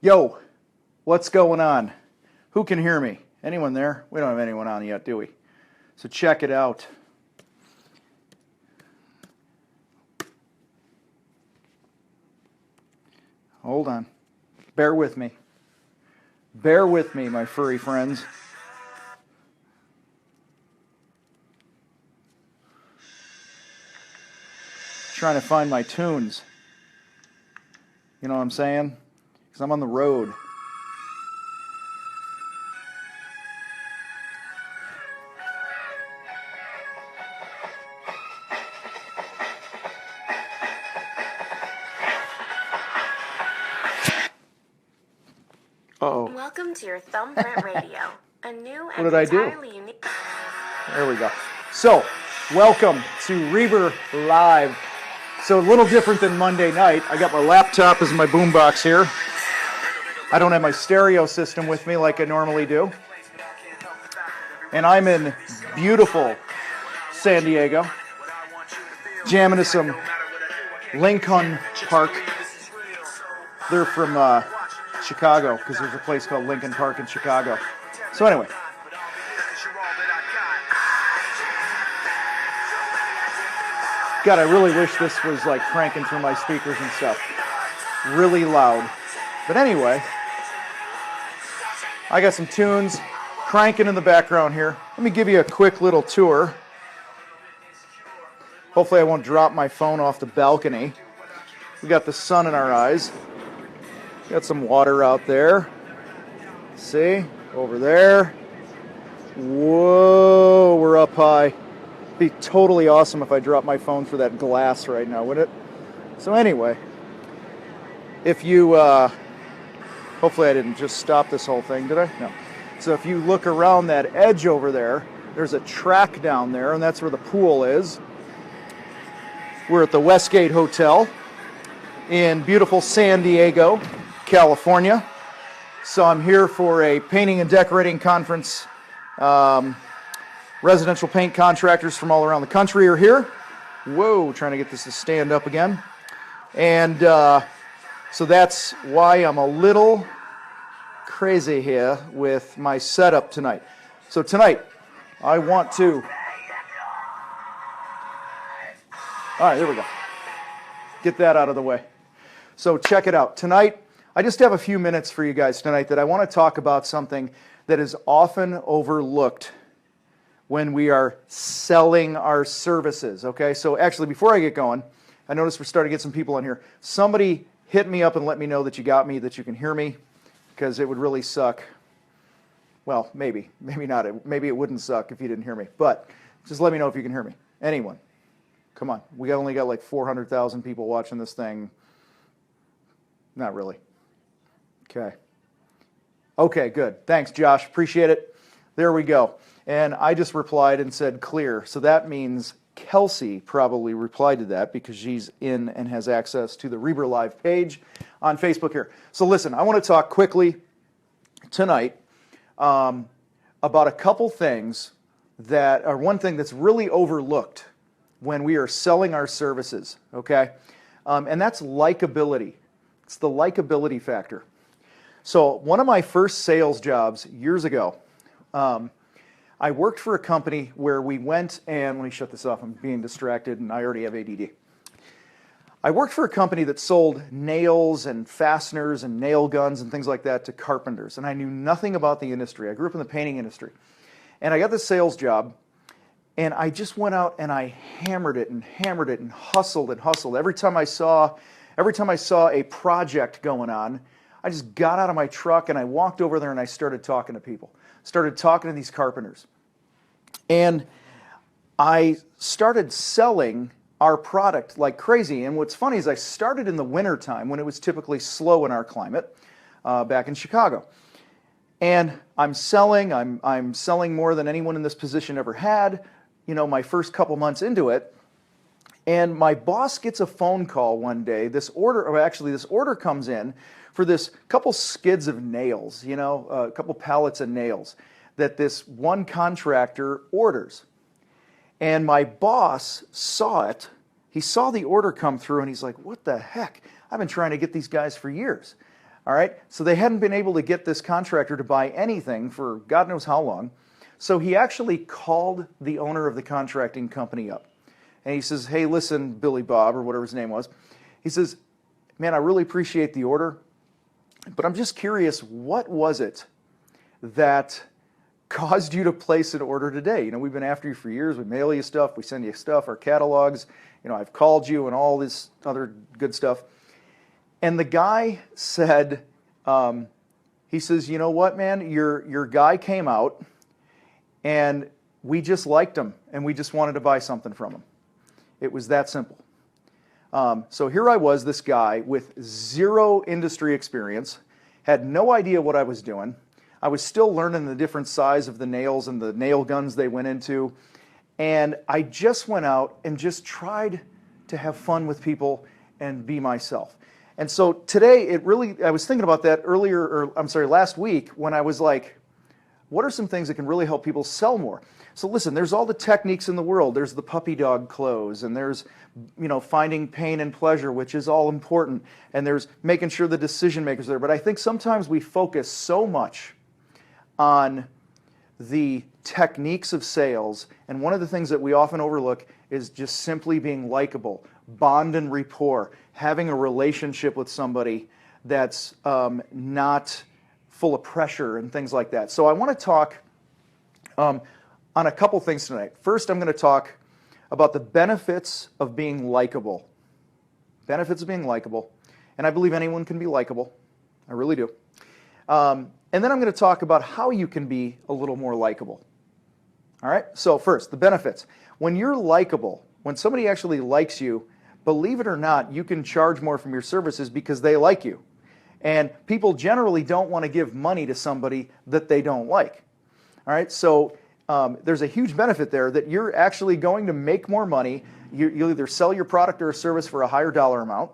Yo, what's going on? Who can hear me? Anyone there? We don't have anyone on yet, do we? So check it out. Hold on. Bear with me. Bear with me, my furry friends. Trying to find my tunes. You know what I'm saying? Because I'm on the road. Uh-oh. Welcome to your Thumbprint Radio, a new and What did I do? entirely unique... There we go. So, welcome to Reber Live. So a little different than Monday night. I got my laptop as my boombox here. I don't have my stereo system with me like I normally do. And I'm in beautiful San Diego, jamming to some Lincoln Park. They're from Chicago, because there's a place called Lincoln Park in Chicago. So anyway. God, I really wish this was like cranking through my speakers and stuff. Really loud. But anyway, I got some tunes cranking in the background here. Let me give you a quick little tour. Hopefully I won't drop my phone off the balcony. We got the sun in our eyes. Got some water out there. See? Over there. Whoa, we're up high. Be totally awesome if I dropped my phone for that glass right now, wouldn't it? So anyway, if you, hopefully I didn't just stop this whole thing, did I? No. So if you look around that edge over there, there's a track down there, and that's where the pool is. We're at the Westgate Hotel in beautiful San Diego, California. So I'm here for a painting and decorating conference. Residential paint contractors from all around the country are here. Whoa, trying to get this to stand up again. And so that's why I'm a little crazy here with my setup tonight. So tonight, I want to... All right, there we go. Get that out of the way. So check it out. Tonight, I just have a few minutes for you guys tonight that I want to talk about something that is often overlooked when we are selling our services, okay? So actually, before I get going, I noticed we're starting to get some people in here. Somebody hit me up and let me know that you got me, that you can hear me, because it would really suck. Well, maybe not. Maybe it wouldn't suck if you didn't hear me, but just let me know if you can hear me. Anyone. Come on. We only got like 400,000 people watching this thing. Not really. Okay. Okay, good. Thanks, Josh. Appreciate it. There we go. And I just replied and said clear. So that means Kelsey probably replied to that because she's in and has access to the Reber Live page on Facebook here. So listen, I want to talk quickly tonight about a couple things that are one thing that's really overlooked when we are selling our services, okay? And that's likability. It's the likability factor. So one of my first sales jobs years ago, I worked for a company where we went and, let me shut this off, I'm being distracted and I already have ADD. I worked for a company that sold nails and fasteners and nail guns and things like that to carpenters, and I knew nothing about the industry. I grew up in the painting industry. And I got this sales job, and I just went out and I hammered it and hustled and hustled. Every time I saw a project going on, I just got out of my truck and I walked over there and I started talking to people. Started talking to these carpenters. And I started selling our product like crazy. And what's funny is I started in the wintertime when it was typically slow in our climate back in Chicago. And I'm selling more than anyone in this position ever had, you know, my first couple months into it. And my boss gets a phone call one day. This order comes in for this couple skids of nails, you know, a couple pallets of nails that this one contractor orders. And my boss saw it. He saw the order come through and he's like, what the heck? I've been trying to get these guys for years. All right, so they hadn't been able to get this contractor to buy anything for God knows how long. So he actually called the owner of the contracting company up. And he says, hey, listen, Billy Bob, or whatever his name was. He says, man, I really appreciate the order, but I'm just curious, what was it that caused you to place an order today? You know, we've been after you for years. We mail you stuff. We send you stuff, our catalogs. You know, I've called you and all this other good stuff. And the guy said, he says, you know what, man, your guy came out and we just liked him and we just wanted to buy something from him. It was that simple. So here I was, this guy with zero industry experience, had no idea what I was doing. I was still learning the different size of the nails and the nail guns they went into. And I just went out and just tried to have fun with people and be myself. And so today, I was thinking about that last week when I was like, what are some things that can really help people sell more? So listen, there's all the techniques in the world. There's the puppy dog close, and there's, you know, finding pain and pleasure, which is all important. And there's making sure the decision makers are there. But I think sometimes we focus so much on the techniques of sales, and one of the things that we often overlook is just simply being likable, bond and rapport, having a relationship with somebody that's not full of pressure and things like that. So I want to talk on a couple things tonight. First, I'm going to talk about the benefits of being likable. Benefits of being likable. And I believe anyone can be likable. I really do. And then I'm going to talk about how you can be a little more likable. All right? So first, the benefits. When you're likable, when somebody actually likes you, believe it or not, you can charge more from your services because they like you. And people generally don't want to give money to somebody that they don't like. All right? So there's a huge benefit there that you're actually going to make more money. You'll either sell your product or a service for a higher dollar amount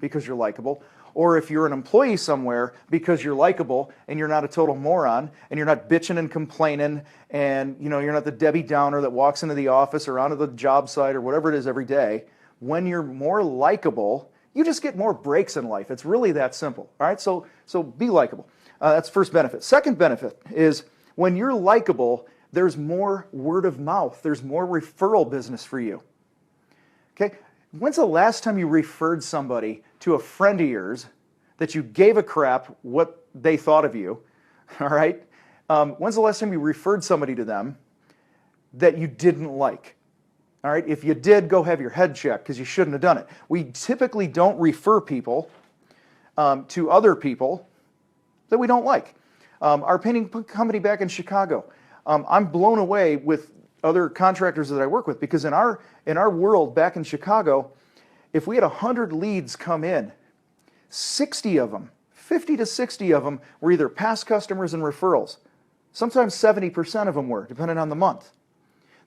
because you're likable, or if you're an employee somewhere because you're likable and you're not a total moron and you're not bitching and complaining and you're not the Debbie Downer that walks into the office or onto the job site or whatever it is every day. When you're more likable, you just get more breaks in life. It's really that simple. All right, so be likable. That's first benefit. Second benefit is when you're likable, there's more word of mouth. There's more referral business for you. Okay, when's the last time you referred somebody to a friend of yours that you gave a crap what they thought of you? All right, when's the last time you referred somebody to them that you didn't like? All right, if you did, go have your head checked because you shouldn't have done it. We typically don't refer people to other people that we don't like. Our painting company back in Chicago, I'm blown away with other contractors that I work with because in our world back in Chicago, if we had 100 leads come in, 60 of them, 50 to 60 of them were either past customers and referrals. Sometimes 70% of them were, depending on the month.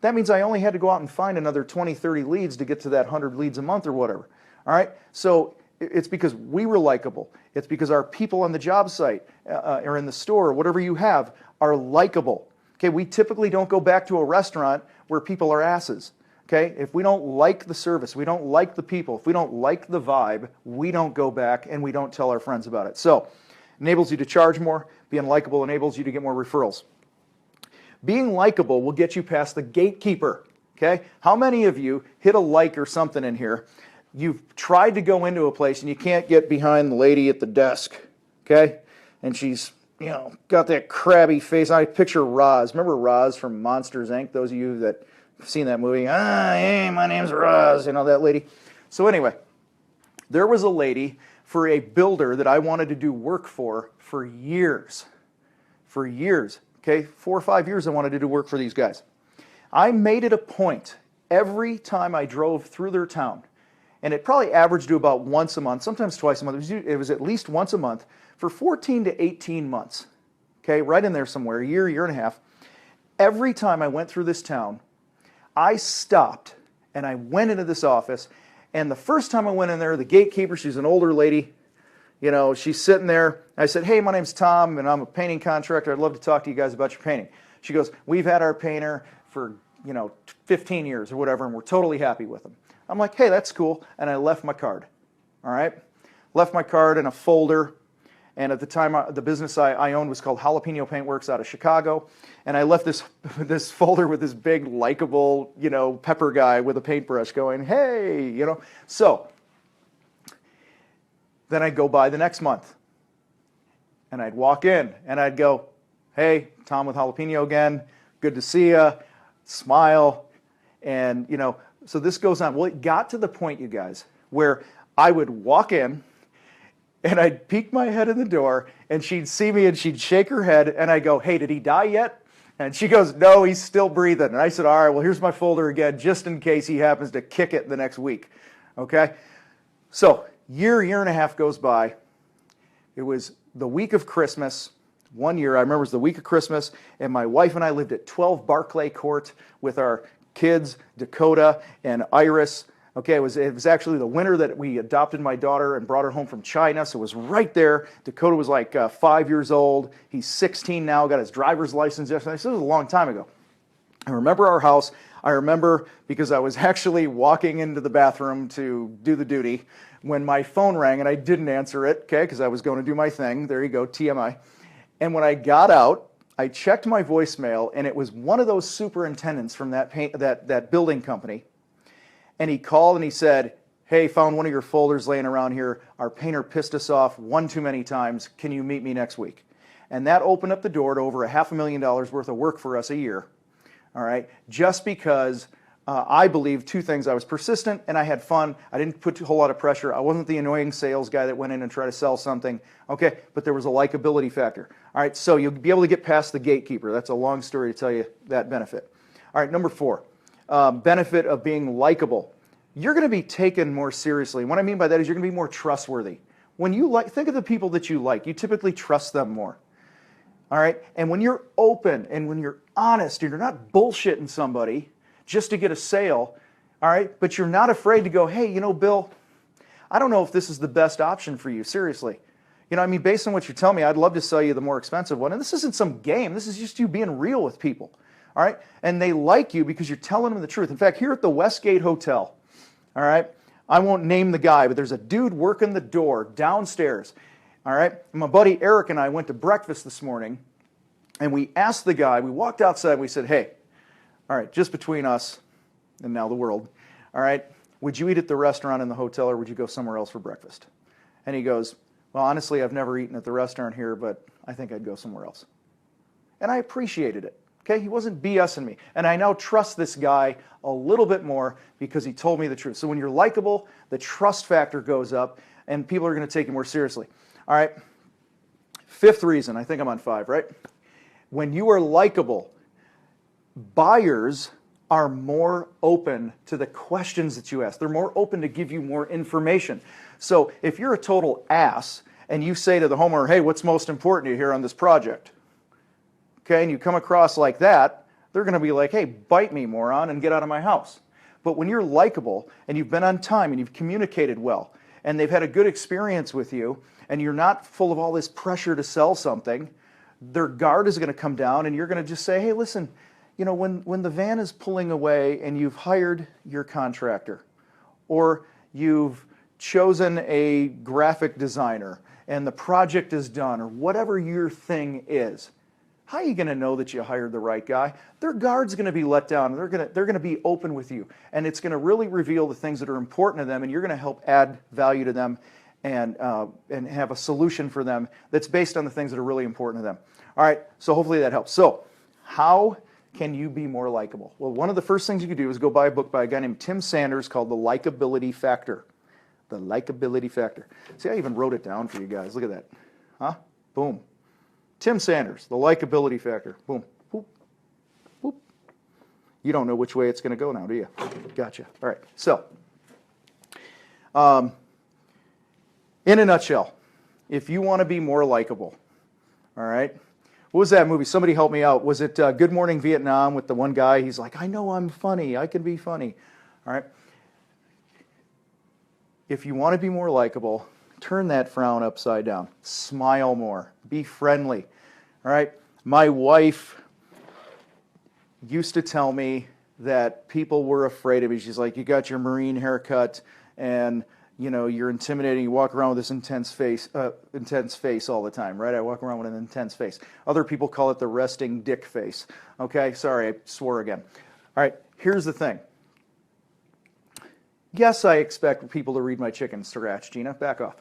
That means I only had to go out and find another 20, 30 leads to get to that 100 leads a month or whatever. All right? So it's because we were likable. It's because our people on the job site or in the store, whatever you have, are likable. Okay, we typically don't go back to a restaurant where people are asses. Okay, if we don't like the service, we don't like the people, if we don't like the vibe, we don't go back and we don't tell our friends about it. So, enables you to charge more. Being likable enables you to get more referrals. Being likable will get you past the gatekeeper. Okay, how many of you hit a like or something in here? You've tried to go into a place and you can't get behind the lady at the desk. Okay, and she's got that crabby face. I picture Roz. Remember Roz from Monsters, Inc.? Those of you that have seen that movie. Hey, my name's Roz. That lady. So anyway, there was a lady for a builder that I wanted to do work for years. For years. Okay, 4 or 5 years I wanted to do work for these guys. I made it a point every time I drove through their town, and it probably averaged to about once a month, sometimes twice a month. It was at least once a month for 14 to 18 months. Okay, right in there somewhere, a year and a half. Every time I went through this town, I stopped and I went into this office, and the first time I went in there, the gatekeeper, she's an older lady, she's sitting there. I said, hey, my name's Tom, and I'm a painting contractor. I'd love to talk to you guys about your painting. She goes, we've had our painter for, 15 years or whatever, and we're totally happy with him. I'm like, hey, that's cool, and I left my card. All right? Left my card in a folder, And at the time, the business I owned was called Jalapeno Paintworks out of Chicago. And I left this folder with this big, likable, pepper guy with a paintbrush going, hey, So then I'd go by the next month. And I'd walk in and I'd go, hey, Tom with Jalapeno again. Good to see you. Smile. And, so this goes on. Well, it got to the point, you guys, where I would walk in and I'd peek my head in the door and she'd see me and she'd shake her head and I'd go, hey, did he die yet? And she goes, no, he's still breathing. And I said, all right, well, here's my folder again, just in case he happens to kick it the next week. Okay? So, year and a half goes by. It was the week of Christmas. One year, I remember it was the week of Christmas, and my wife and I lived at 12 Barclay Court with our kids, Dakota and Iris. Okay, it was actually the winter that we adopted my daughter and brought her home from China, so it was right there. Dakota was like 5 years old. He's 16 now, got his driver's license yesterday. So it was a long time ago. I remember our house. I remember because I was actually walking into the bathroom to do the duty when my phone rang, and I didn't answer it, okay, because I was going to do my thing. There you go, TMI. And when I got out, I checked my voicemail, and it was one of those superintendents from that building company. And he called and he said, hey, found one of your folders laying around here. Our painter pissed us off one too many times. Can you meet me next week? And that opened up the door to over $500,000 worth of work for us a year. All right, just because I believe two things. I was persistent and I had fun. I didn't put a whole lot of pressure. I wasn't the annoying sales guy that went in and tried to sell something. Okay, but there was a likability factor. All right, so you'll be able to get past the gatekeeper. That's a long story to tell you that benefit. All right, number 4, benefit of being likable. You're going to be taken more seriously. What I mean by that is you're going to be more trustworthy. When you think of the people that you like, you typically trust them more. All right, and when you're open and when you're honest and you're not bullshitting somebody just to get a sale, all right, but you're not afraid to go, hey, Bill, I don't know if this is the best option for you, seriously. Based on what you're telling me, I'd love to sell you the more expensive one. And this isn't some game. This is just you being real with people, all right? And they like you because you're telling them the truth. In fact, here at the Westgate Hotel, all right, I won't name the guy, but there's a dude working the door downstairs, all right? And my buddy Eric and I went to breakfast this morning, and we asked the guy, we walked outside, and we said, hey, all right, just between us and now the world, all right, would you eat at the restaurant in the hotel or would you go somewhere else for breakfast? And he goes, well, honestly, I've never eaten at the restaurant here, but I think I'd go somewhere else. And I appreciated it, okay? He wasn't BSing me. And I now trust this guy a little bit more because he told me the truth. So when you're likable, the trust factor goes up and people are going to take you more seriously. All right, 5th reason, I think I'm on 5, right? When you are likable, buyers are more open to the questions that you ask. They're more open to give you more information. So if you're a total ass and you say to the homeowner, hey, what's most important to you here on this project? Okay, and you come across like that, they're going to be like, hey, bite me, moron, and get out of my house. But when you're likable and you've been on time and you've communicated well and they've had a good experience with you and you're not full of all this pressure to sell something, their guard is going to come down and you're going to just say, hey, listen, when the van is pulling away and you've hired your contractor or you've chosen a graphic designer and the project is done or whatever your thing is, how are you going to know that you hired the right guy? Their guard's going to be let down. They're going to be open with you, and it's going to really reveal the things that are important to them, and you're going to help add value to them and have a solution for them that's based on the things that are really important to them. All right, so hopefully that helps. So how can you be more likable? Well, one of the first things you can do is go buy a book by a guy named Tim Sanders called The Likability Factor. The Likability Factor. See, I even wrote it down for you guys. Look at that. Huh? Boom. Tim Sanders, The Likability Factor. Boom. Boop. Boop. You don't know which way it's going to go now, do you? Gotcha. All right. So, in a nutshell, if you want to be more likable, all right, what was that movie? Somebody help me out. Was it Good Morning Vietnam with the one guy? He's like, I know I'm funny. I can be funny. All right. If you want to be more likable, turn that frown upside down. Smile more. Be friendly. All right. My wife used to tell me that people were afraid of me. She's like, you got your Marine haircut and you know, you're intimidating, you walk around with this intense face all the time, right? I walk around with an intense face. Other people call it the resting dick face. Okay, sorry, I swore again. All right, here's the thing. Yes, I expect people to read my chicken scratch. Gina, back off.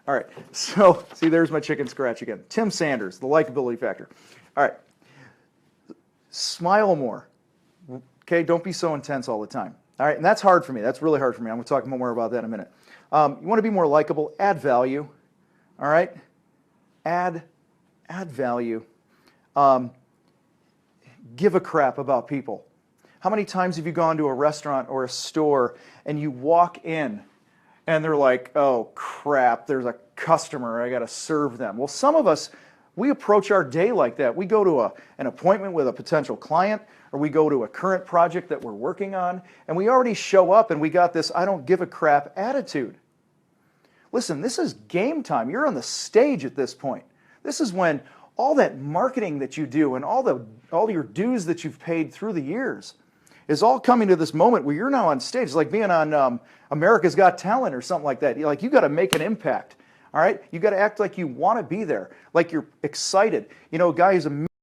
All right, so see, there's my chicken scratch again. Tim Sanders, the likability factor. All right, smile more. Okay, don't be so intense all the time. All right, and that's hard for me. That's really hard for me. I'm going to talk more about that in a minute. You want to be more likable, add value. All right, add value. Give a crap about people. How many times have you gone to a restaurant or a store and you walk in and they're like, oh crap, there's a customer, I got to serve them. Well, some of us, we approach our day like that. We go to an appointment with a potential client, or we go to a current project that we're working on, and we already show up and we got this I don't give a crap attitude. Listen, this is game time. You're on the stage at this point. This is when all that marketing that you do and all your dues that you've paid through the years is all coming to this moment where you're now on stage. It's like being on America's Got Talent or something like that. You got to make an impact. All right? You got to act like you want to be there, like you're excited. You know, a guy who's a